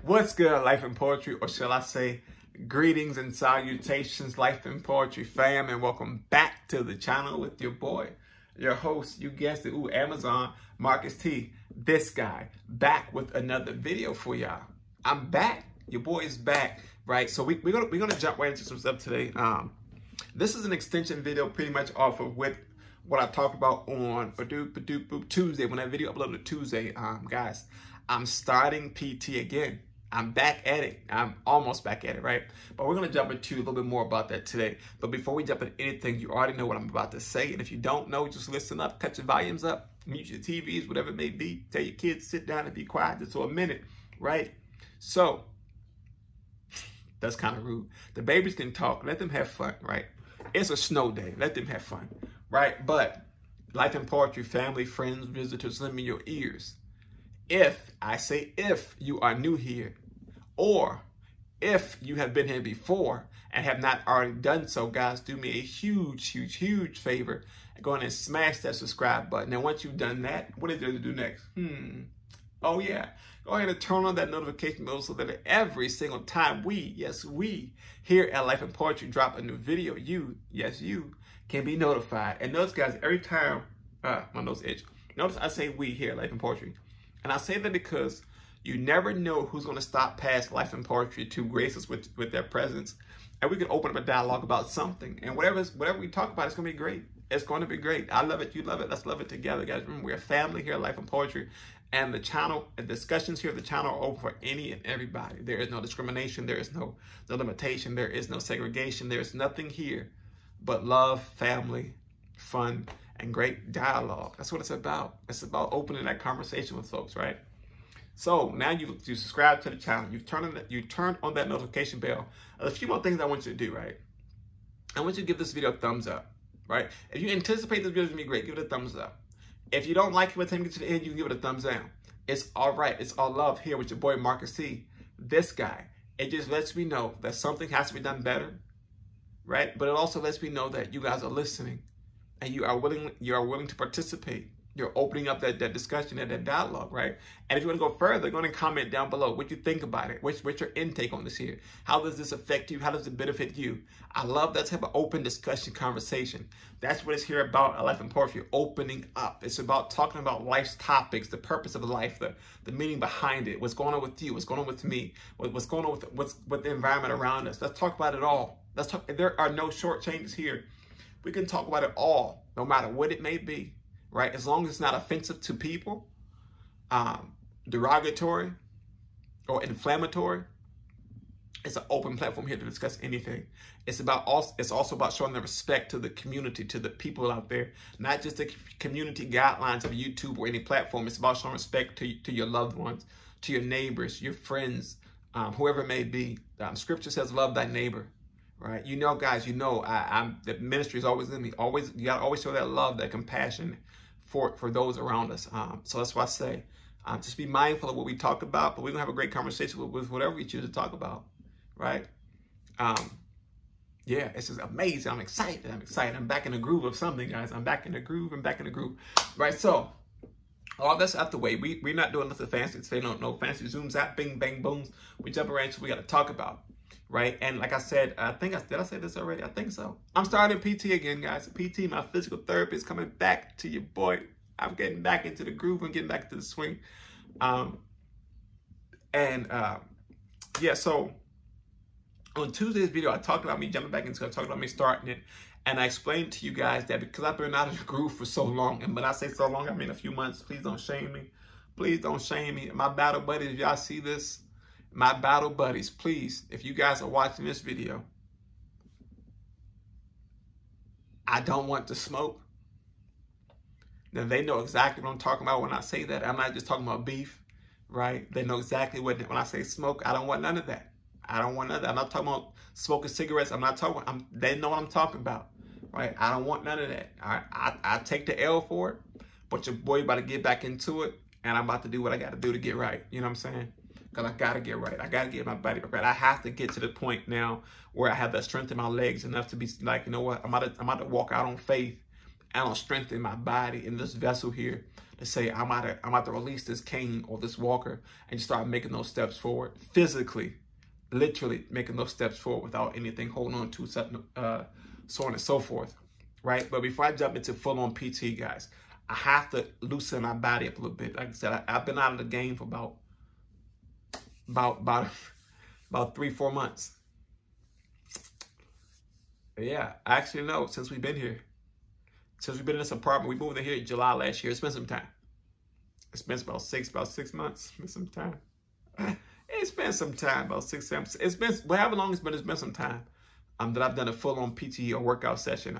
What's good, Life in Poetry, or shall I say, greetings and salutations, Life in Poetry fam, and welcome back to the channel with your boy, your host, you guessed it, Amazon, Marcus T, this guy, back with another video for y'all. I'm back, your boy is back, right? So we're gonna jump right into some stuff today. This is an extension video pretty much off of what I talked about on Tuesday, when that video uploaded Tuesday. Guys, I'm starting PT again. I'm back at it. I'm almost back at it, right? But we're going to jump into a little bit more about that today. But before we jump into anything, you already know what I'm about to say. And if you don't know, just listen up, cut your volumes up, mute your TVs, whatever it may be. Tell your kids, sit down and be quiet just for a minute, right? So, that's kind of rude. The babies can talk. Let them have fun, right? It's a snow day. Let them have fun, right? But Life in Poetry, family, friends, visitors, lend me your ears. If, I say if, you are new here, or if you have been here before and have not already done so, guys, do me a huge favor and go ahead and smash that subscribe button. And once you've done that, what is there to do next? Oh yeah, go ahead and turn on that notification bell so that every single time we here at Life in Poetry drop a new video, you can be notified. And notice, guys, every time, my nose itch. Notice I say we here at Life in Poetry. And I say that because you never know who's going to stop past Life in Poetry to grace us with their presence. And we can open up a dialogue about something. And whatever we talk about, it's going to be great. It's going to be great. I love it. You love it. Let's love it together, guys. Remember, we're a family here at Life in Poetry. And the channel and discussions here at the channel are open for any and everybody. There is no discrimination. There is no limitation. There is no segregation. There is nothing here but love, family, fun, and great dialogue. That's what it's about. It's about opening that conversation with folks, right? So now you subscribe to the channel. You turned on that notification bell. A few more things I want you to do, right? I want you to give this video a thumbs up, right? If you anticipate this video is gonna be great, give it a thumbs up. If you don't like it by the time you get to the end, you can give it a thumbs down. It's all right. It's all love here with your boy Marcus T, this guy. It just lets me know that something has to be done better, right? But it also lets me know that you guys are listening. And you are willing to participate. You're opening up that discussion and that dialogue, right? And if you want to go further, go ahead and comment down below what you think about it. What's your intake on this here? How does this affect you? How does it benefit you? I love that type of open discussion conversation. That's what it's here about at Life in Poetry, opening up. It's about talking about life's topics, the purpose of life, the meaning behind it, what's going on with you, what's going on with me, what's going on with the environment around us. Let's talk about it all. There are no short changes here. We can talk about it all, no matter what it may be, right? As long as it's not offensive to people, derogatory, or inflammatory, it's an open platform here to discuss anything. It's also about showing the respect to the community, to the people out there, not just the community guidelines of YouTube or any platform. It's about showing respect to your loved ones, to your neighbors, your friends, whoever it may be. Scripture says, love thy neighbor. Right, you know, guys, you know, the ministry is always in me. You gotta always show that love, that compassion for those around us. So that's why I say, just be mindful of what we talk about, but we're gonna have a great conversation with whatever we choose to talk about, right? Yeah, it's just amazing. I'm excited. I'm back in the groove of something, guys. I'm back in the groove. Right? So, all that's out the way. We're not doing nothing fancy today. No fancy zooms out, bing, bang, booms. We jump around to what we got to talk about. Right? And like I said, did I say this already? I think so. I'm starting PT again, guys. PT, my physical therapist, coming back to your boy. I'm getting back into the groove and getting back into the swing. Yeah, so on Tuesday's video, I talked about me jumping back into it. I talked about me starting it. And I explained to you guys that because I've been out of the groove for so long, and when I say so long, I mean a few months, please don't shame me. Please don't shame me. My battle buddies, if y'all see this, my battle buddies, please, if you guys are watching this video, I don't want to smoke. Now, they know exactly what I'm talking about when I say that. I'm not just talking about beef, right? They know exactly when I say smoke, I don't want none of that. I don't want none of that. I'm not talking about smoking cigarettes. They know what I'm talking about, right? I don't want none of that. All right, I take the L for it, but your boy about to get back into it. and I'm about to do what I got to do to get right. You know what I'm saying? Because I got to get right. I got to get my body right. I have to get to the point now where I have that strength in my legs enough to be like, you know what? I'm about to walk out on faith and on strength in my body, in this vessel here, to say I'm about to release this cane or this walker and just start making those steps forward physically, literally making those steps forward without anything holding on to, so on and so forth, right? But before I jump into full-on PT, guys, I have to loosen my body up a little bit. Like I said, I've been out of the game for about 3-4 months. Yeah, actually, no, since we've been here. Since we've been in this apartment, we moved in here in July last year. It's been some time. It's been about 6 months. It's been some time. It's been some time, about 6, 7. It's been, however long it's been some time that I've done a full-on PT or workout session.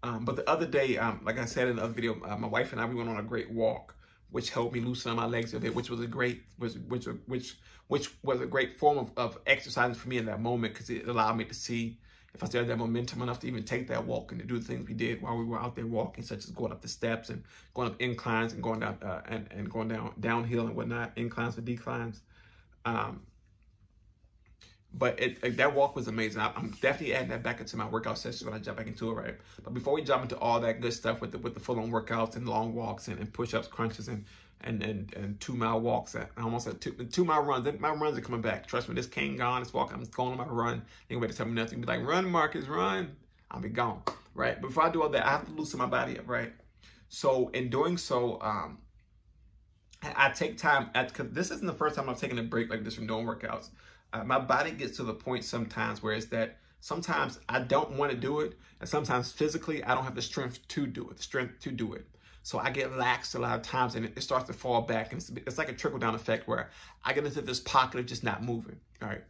But the other day, like I said in the other video, my wife and I, we went on a great walk, which helped me loosen my legs a bit, which was a great, which was a great form of exercising for me in that moment, because it allowed me to see if I still had that momentum enough to even take that walk and to do the things we did while we were out there walking, such as going up the steps and going up inclines and going down and going downhill and whatnot, inclines and declines. But that walk was amazing. I'm definitely adding that back into my workout sessions when I jump back into it, right? But before we jump into all that good stuff with the full-on workouts and long walks and push-ups, crunches, and 2-mile walks, almost at 2-mile runs. My runs are coming back. Trust me, this cane gone. This walk, I'm going on my run. Anybody tell me nothing? Be like, run, Marcus, run. I'll be gone, right? But before I do all that, I have to loosen my body up, right? So in doing so, I take time. Because this isn't the first time I've taken a break like this from doing workouts. My body gets to the point sometimes where it's that sometimes I don't want to do it, and sometimes physically I don't have the strength to do it. So I get lax a lot of times, and it starts to fall back, and it's like a trickle-down effect where I get into this pocket of just not moving, all right?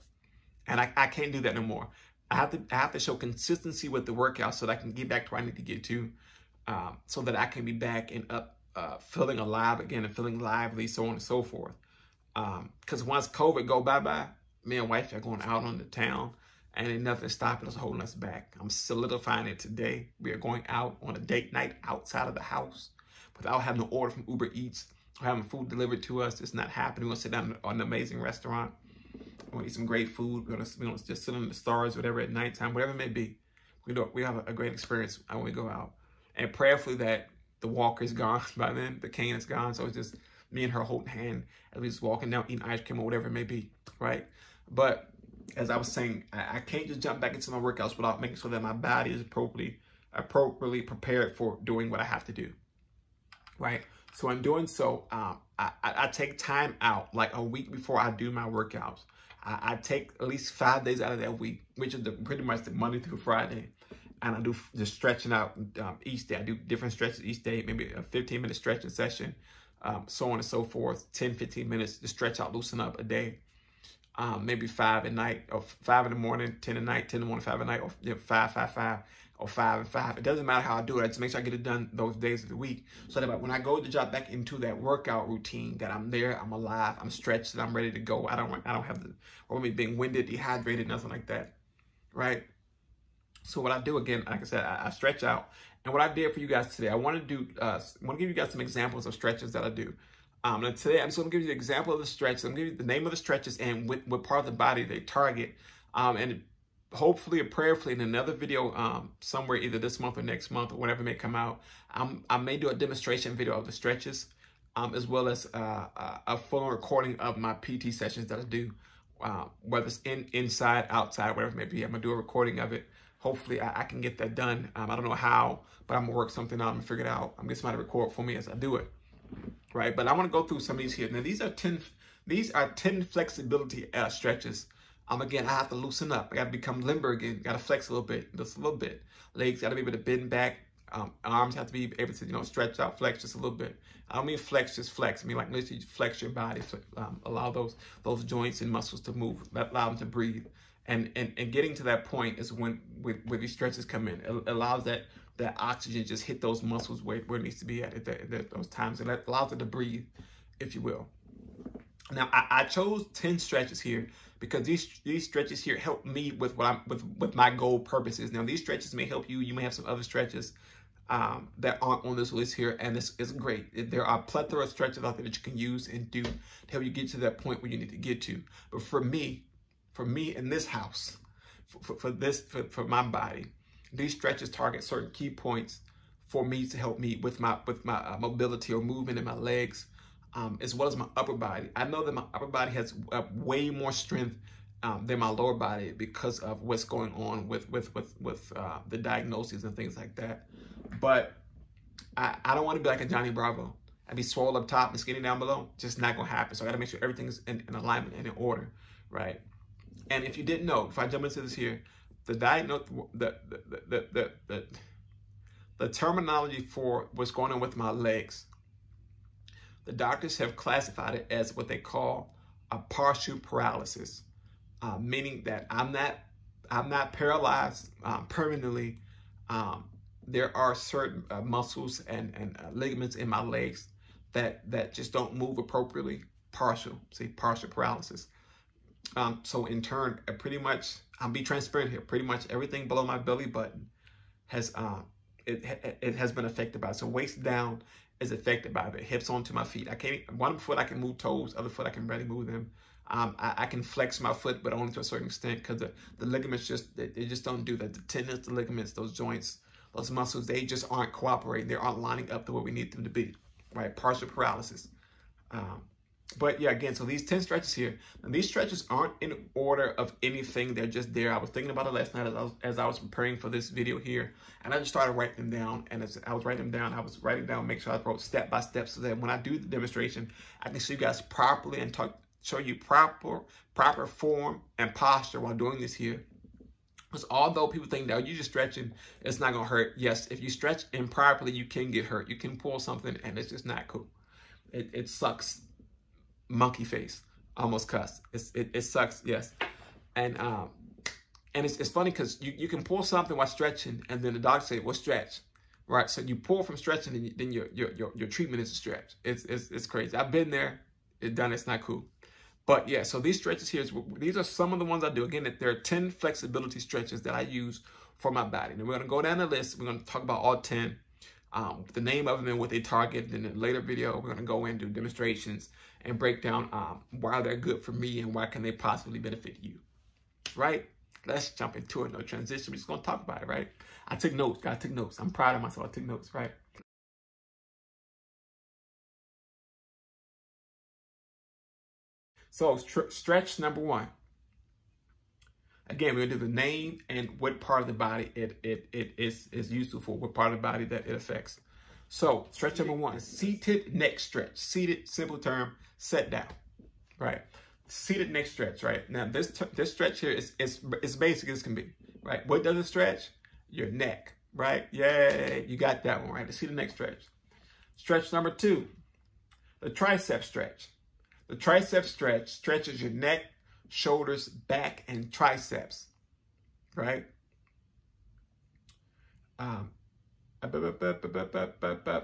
And I can't do that no more. I have to show consistency with the workout so that I can get back to where I need to get to, so that I can be back and up, feeling alive again and feeling lively, so on and so forth. Because once COVID go bye-bye, me and wife are going out on the town, and ain't nothing stopping us, holding us back. I'm solidifying it today. We are going out on a date night outside of the house without having to order from Uber Eats or having food delivered to us. It's not happening. We're going to sit down on an amazing restaurant. We're going to eat some great food. We're going to just sit under the stars, whatever, at nighttime, whatever it may be. We have a great experience when we go out. And prayerfully that the walker is gone by then. The cane is gone. So it's just me and her holding hand as we just walking down, eating ice cream or whatever it may be, right? But as I was saying, I can't just jump back into my workouts without making sure that my body is appropriately prepared for doing what I have to do, right? So in doing so, I take time out, like a week before I do my workouts. I take at least 5 days out of that week, which is pretty much the Monday through Friday. And I do the stretching out each day. I do different stretches each day, maybe a 15-minute stretching session, so on and so forth, 10, 15 minutes to stretch out, loosen up a day. Maybe 5 at night, or 5 in the morning, 10 at night, 10 in the morning, 5 at night, or 5, 5, 5, or 5 and 5. It doesn't matter how I do it. I just make sure I get it done those days of the week, so that when I go to jump back into that workout routine, that I'm there, I'm alive, I'm stretched, and I'm ready to go. I don't have the, or me being winded, dehydrated, nothing like that, right? So what I do, again, like I said, I stretch out. And what I did for you guys today, I want to give you guys some examples of stretches that I do. And today, I'm just going to give you an example of the stretches. I'm going to give you the name of the stretches and what part of the body they target. And hopefully or prayerfully in another video somewhere, either this month or next month or whenever it may come out, I may do a demonstration video of the stretches, as well as a full recording of my PT sessions that I do, whether it's inside, outside, whatever it may be. I'm going to do a recording of it. Hopefully, I can get that done. I don't know how, but I'm going to work something out. I'm going to figure it out. I'm going to get somebody to record for me as I do it. Right, but I want to go through some of these here. Now, these are 10 flexibility stretches. Again, I have to loosen up. I got to become limber again. Got to flex a little bit, just a little bit. Legs got to be able to bend back. Arms have to be able to, stretch out, flex just a little bit. I don't mean flex, just flex. I mean like literally flex your body. Allow those joints and muscles to move. Allow them to breathe. And getting to that point is when these stretches come in. It allows that oxygen just hit those muscles where it needs to be at those times. It allows it to breathe, if you will. Now, I chose 10 stretches here because these stretches here help me with what my goal purpose is. Now, these stretches may help you. You may have some other stretches that aren't on this list here, and it's great. There are a plethora of stretches out there that you can use and do to help you get to that point where you need to get to. But for me in this house, for my body, these stretches target certain key points for me to help me with my mobility or movement in my legs, as well as my upper body. I know that my upper body has way more strength than my lower body because of what's going on with the diagnoses and things like that. But I don't want to be like a Johnny Bravo. I'd be swole up top and skinny down below. Just not gonna happen. So I gotta make sure everything's in alignment and in order, right? And if you didn't know, if I jump into this here, the terminology for what's going on with my legs, the doctors have classified it as what they call a partial paralysis, meaning that I'm not paralyzed permanently. There are certain muscles and ligaments in my legs that just don't move appropriately. Partial paralysis. So in turn, pretty much, I'll be transparent here. Pretty much everything below my belly button has it has been affected by it. So waist down is affected by it. Hips onto my feet. One foot I can move toes, other foot I can barely move them. I can flex my foot, but only to a certain extent, because the ligaments they just don't do that. The tendons, the ligaments, those joints, those muscles, they just aren't cooperating. They aren't lining up to where we need them to be, right? Partial paralysis. But yeah, again, so these 10 stretches here, and these stretches aren't in order of anything. They're just there. I was thinking about it last night as I was preparing for this video here, and I just started writing them down. And as I was writing them down, I was writing down, make sure I wrote step by step, so that when I do the demonstration, I can show you guys properly and show you proper form and posture while doing this here. Because although people think that you're just stretching, it's not going to hurt. Yes, if you stretch improperly, you can get hurt. You can pull something, and it's just not cool. It sucks. Monkey face, almost cuss. It sucks, yes. And it's funny because you can pull something while stretching, and then the doctor say, well, stretch, right? So you pull from stretching, and then your treatment is a stretch. It's crazy. I've been there, it's not cool. But yeah, so these stretches here, these are some of the ones I do. Again, there are 10 flexibility stretches that I use for my body. And we're going to go down the list. We're going to talk about all 10, the name of them and what they target. And in a later video, we're going to go into demonstrations and break down why they're good for me and why can they possibly benefit you, right? Let's jump into it. No transition. We're just going to talk about it, right? I took notes. I took notes. I'm proud of myself. I took notes, right? So stretch number 1. Again, we're gonna do the name and what part of the body it is useful for, what part of the body that it affects. So stretch number 1 is seated neck stretch. Seated, simple term, sit down, right? Seated neck stretch, right? Now this stretch here is basic as can be, right? What does it stretch? Your neck, right? Yeah, you got that one, right? The seated neck stretch. Stretch number 2, the tricep stretch. The tricep stretch stretches your neck, shoulders, back, and triceps, right?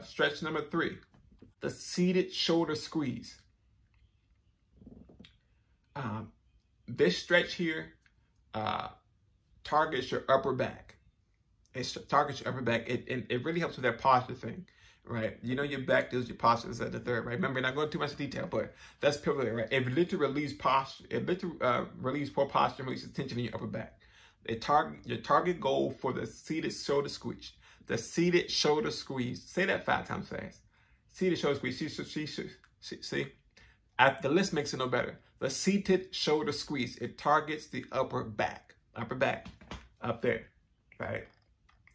Stretch number 3, the seated shoulder squeeze. This stretch here targets your upper back. It targets your upper back. It really helps with that posture thing. Right, you know your back does your posture is at the third, right? Remember, not going too much detail, but that's pivotal, right? It literally relieves posture. It literally relieves poor posture and releases tension in your upper back. Your target goal for the seated shoulder squeeze. The seated shoulder squeeze. Say that 5 times fast. Seated shoulder squeeze. See? The list makes it no better. The seated shoulder squeeze. It targets the upper back. Upper back. Up there. Right?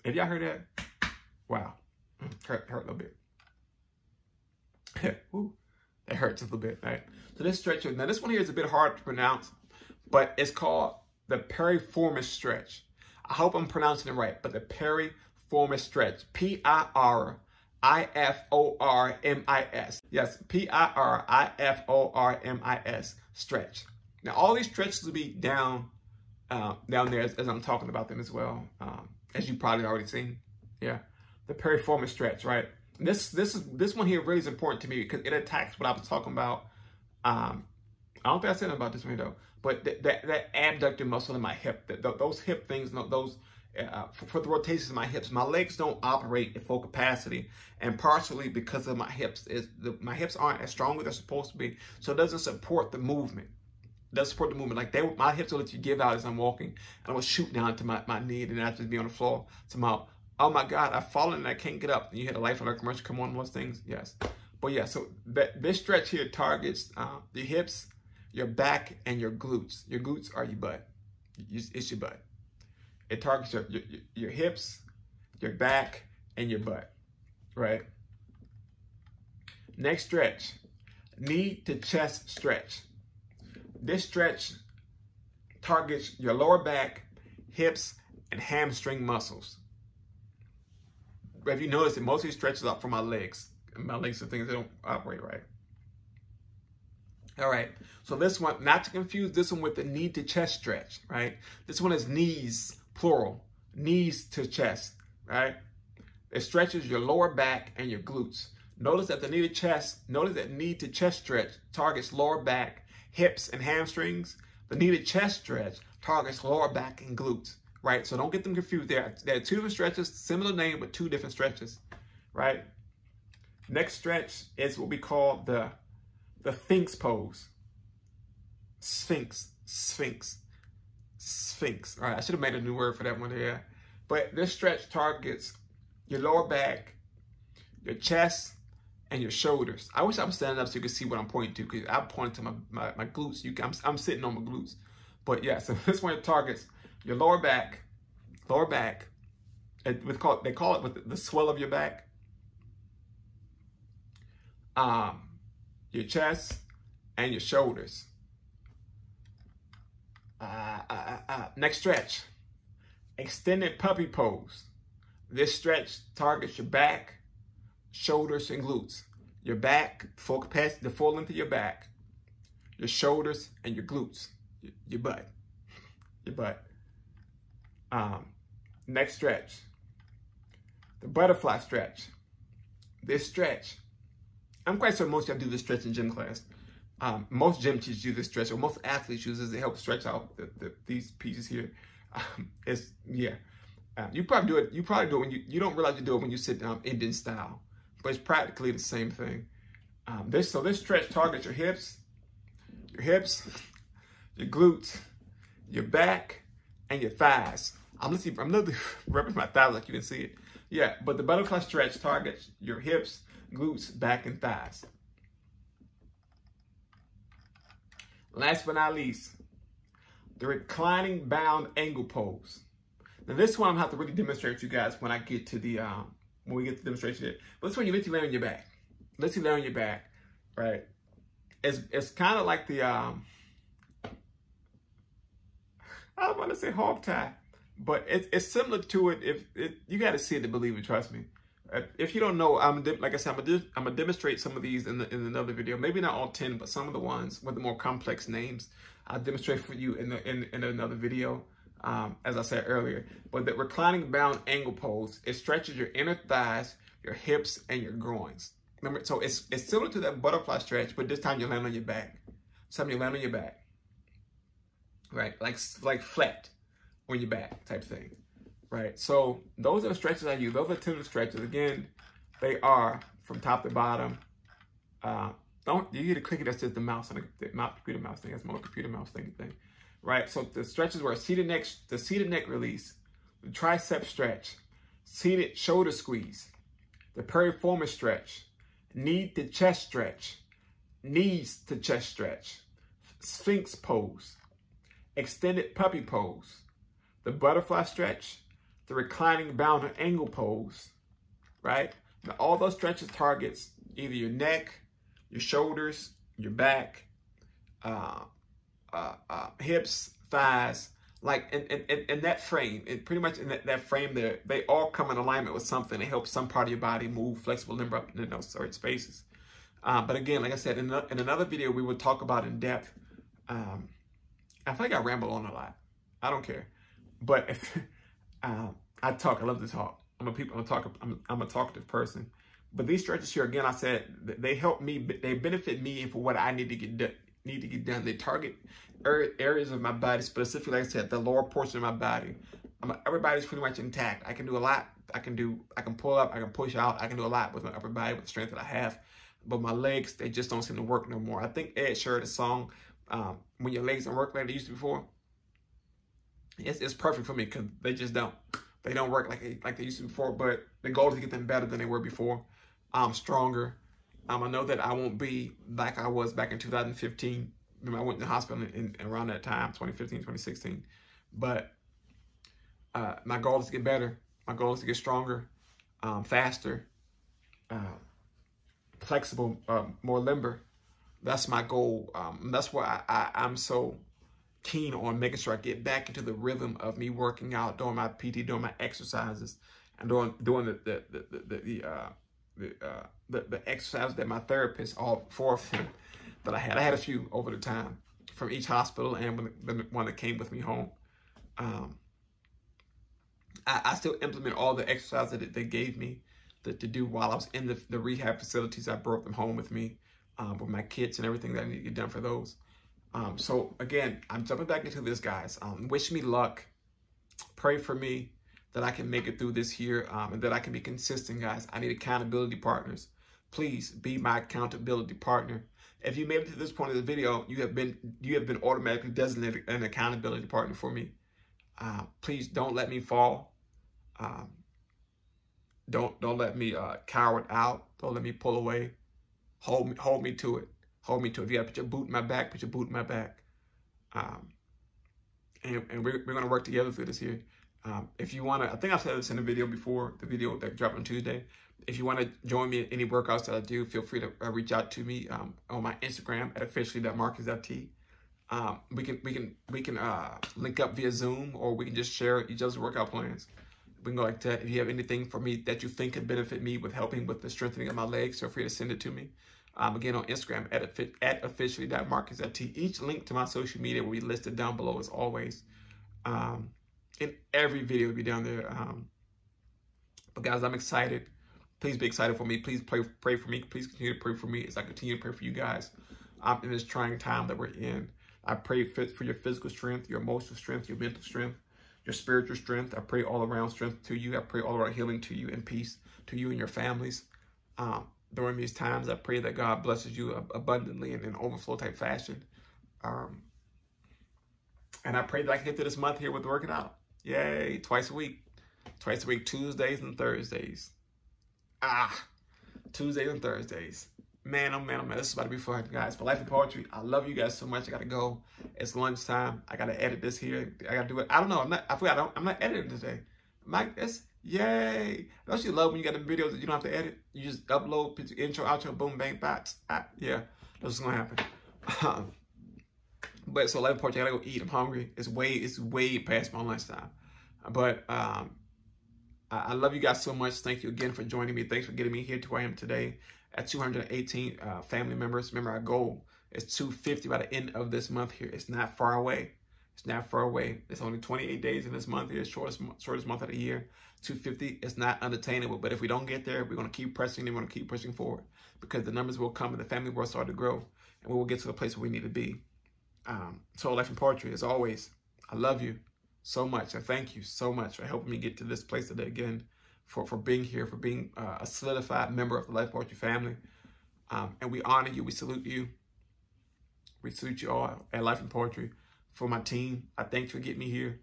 Have y'all heard that? Wow. Hurt a little bit. Ooh, that hurts a little bit, right? So this stretch, now this one here is a bit hard to pronounce, but it's called the piriformis stretch. I hope I'm pronouncing it right, but the piriformis stretch. Piriformis. Yes, piriformis stretch. Now all these stretches will be down there as I'm talking about them as well, as you probably already seen. Yeah. The piriformis stretch, right? This one here really is important to me because it attacks what I was talking about. I don't think I said about this one though, but that abductor muscle in my hip, those hip things, those for the rotations of my hips. My legs don't operate at full capacity, and partially because of my hips. My hips aren't as strong as they're supposed to be, so it doesn't support the movement. It doesn't support the movement. Like my hips will let you give out as I'm walking, and I will shoot down to my knee, and then I just be on the floor. Somehow, oh my God, I've fallen and I can't get up. And you had a Life Alert commercial come on those things, yes. But yeah, so this stretch here targets your hips, your back, and your glutes. Your glutes are your butt. It's your butt. It targets your hips, your back, and your butt, right? Next stretch, knee to chest stretch. This stretch targets your lower back, hips, and hamstring muscles. But if you notice, that most of these stretches are for my legs. And my legs are things that don't operate right. All right, so this one, not to confuse this one with the knee to chest stretch, right? This one is knees, plural, knees to chest, right? It stretches your lower back and your glutes. Notice that the knee to chest stretch targets lower back, hips, and hamstrings. The knee to chest stretch targets lower back and glutes, right? So don't get them confused there. There are two different stretches, similar name, but two different stretches, right? Next stretch is what we call the Sphinx pose. Sphinx. All right, I should have made a new word for that one there. But this stretch targets your lower back, your chest, and your shoulders. I wish I was standing up so you could see what I'm pointing to, because I'm pointing to my glutes. I'm sitting on my glutes. But yeah, so this one targets your lower back. They call it with the swell of your back. Your chest and your shoulders. Next stretch, extended puppy pose. This stretch targets your back, shoulders, and glutes. Your back, full capacity, the full length of your back, your shoulders, and your glutes, your butt. Next stretch, the butterfly stretch. This stretch, I'm quite sure most of y'all do this stretch in gym class. Most gym teachers do this stretch, or most athletes use it to help stretch out these pieces here. You probably do it when you don't realize you do it when you sit down Indian style, but it's practically the same thing. This stretch targets your hips, your glutes, your back, and your thighs. I'm literally rubbing my thighs like you didn't see it. Yeah, but the butterfly stretch targets your hips, glutes, back, and thighs. Last but not least, the reclining bound angle pose. Now this one I'm gonna have to really demonstrate to you guys when I get to the when we get to the demonstration here. But this one you literally lay on your back. Literally lay on your back, right? It's kind of like the I don't want to say hog tie, but it's similar to it. You got to see it to believe it. Trust me. If you don't know, like I said, I'm gonna demonstrate some of these in another video. Maybe not all 10, but some of the ones with the more complex names, I'll demonstrate for you in another video. As I said earlier, but the reclining bound angle pose, it stretches your inner thighs, your hips, and your groins. Remember, so it's similar to that butterfly stretch, but this time you land on your back. You land on your back, right? Like flat on your back type thing. Right, so those are the stretches I use. Those are 10 stretches. Again, they are from top to bottom. You get a clicker that's just the mouse on the computer mouse thing. That's more computer mouse thing. Right, so the stretches were the seated neck release, the tricep stretch, seated shoulder squeeze, the piriformis stretch, knee to chest stretch, knees to chest stretch, sphinx pose, extended puppy pose, the butterfly stretch, the reclining bound angle pose, right? Now, all those stretches targets either your neck, your shoulders, your back, hips, thighs, like in that frame. It pretty much in that frame there, they all come in alignment with something to help some part of your body move, flexible, limber up in those certain spaces. But again, like I said, in another video, we would talk about in depth. I feel like I ramble on a lot. I don't care, but if I talk, I love to talk. I'm a talkative person. But these stretches here, again, I said they help me. They benefit me for what I need to get done. They target areas of my body, specifically, like I said, the lower portion of my body, upper body's pretty much intact. I can do a lot. I can pull up, I can push out, I can do a lot with my upper body with the strength that I have. But my legs, they just don't seem to work no more. I think Ed shared a song, when your legs don't work like they used to before. It's perfect for me because they just don't. They don't work like they used to before, but the goal is to get them better than they were before. Stronger. I know that I won't be like I was back in 2015. Remember, I went to the hospital in around that time, 2015, 2016. But my goal is to get better. My goal is to get stronger, faster, flexible, more limber. That's my goal. That's why I'm so keen on making sure I get back into the rhythm of me working out, doing my PT, doing my exercises, and doing the exercises that my therapist, all 4 of them that I had a few over the time from each hospital and the one that came with me home. I still implement all the exercises that they gave me to do while I was in the rehab facilities. I brought them home with me with my kits and everything that I need to get done for those. So again, I'm jumping back into this, guys. Wish me luck. Pray for me that I can make it through this year and that I can be consistent, guys. I need accountability partners. Please be my accountability partner. If you made it to this point of the video, you have been automatically designated an accountability partner for me. Please don't let me fall. Don't let me cower out. Don't let me pull away. Hold me to it. Hold me to it. If you gotta put your boot in my back, put your boot in my back. And we're gonna work together through this here. If you wanna, I think I've said this in the video before, the video that dropped on Tuesday. If you wanna join me in any workouts that I do, feel free to reach out to me on my Instagram at officially.marcus.t. We can link up via Zoom, or we can just share each other's workout plans. We can go like that. If you have anything for me that you think could benefit me with helping with the strengthening of my legs, feel free to send it to me. Again, on Instagram at officially.marcus.t. Each link to my social media will be listed down below as always. In every video will be down there. But guys, I'm excited. Please be excited for me. Please pray for me. Please continue to pray for me as I continue to pray for you guys in this trying time that we're in. I pray for your physical strength, your emotional strength, your mental strength, your spiritual strength. I pray all around strength to you. I pray all around healing to you and peace to you and your families. During these times, I pray that God blesses you abundantly and in overflow type fashion. And I pray that I can get through this month here with working out. Yay, twice a week. Twice a week, Tuesdays and Thursdays. Tuesdays and Thursdays. Man, oh man, oh man, this is about to be fun, guys. For Life in Poetry, I love you guys so much. I gotta go. It's lunchtime. I gotta edit this here. I gotta do it. I don't know. I'm not editing today. Yay. Don't you love when you got the videos that you don't have to edit? You just upload, put your intro, outro, boom, bang, bots. Yeah, that's what's gonna happen. But so Life in Poetry, I gotta go eat. I'm hungry. It's way past my lunchtime. But I love you guys so much. Thank you again for joining me. Thanks for getting me here to where I am today at 218 family members. Remember, our goal is 250 by the end of this month here. It's not far away. It's not far away. It's only 28 days in this month here. It's shortest month of the year. 250 is not unattainable. But if we don't get there, we're going to keep pressing and we're going to keep pushing forward, because the numbers will come and the family will start to grow and we will get to the place where we need to be. So Life in Poetry, as always, I love you so much. I thank you so much for helping me get to this place today again, for being here, for being a solidified member of the Life Poetry family. And we honor you. We salute you. We salute you all at Life in Poetry. For my team, I thank you for getting me here.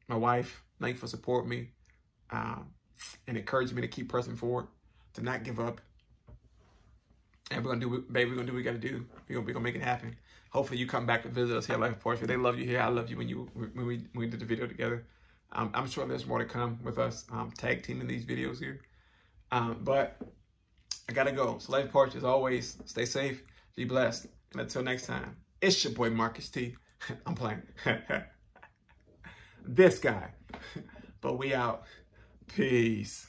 My wife, thank you for supporting me and encouraging me to keep pressing forward, to not give up. And we're gonna do, baby, we're gonna do what we gotta do. We're gonna make it happen. Hopefully you come back to visit us here at Life in Poetry. They love you here. I love you when we did the video together. I'm sure there's more to come with us tag teaming these videos here. But I gotta go. So Life in Poetry, as always, stay safe, be blessed, and until next time, it's your boy Marcus T. I'm playing. This guy. But we out. Peace.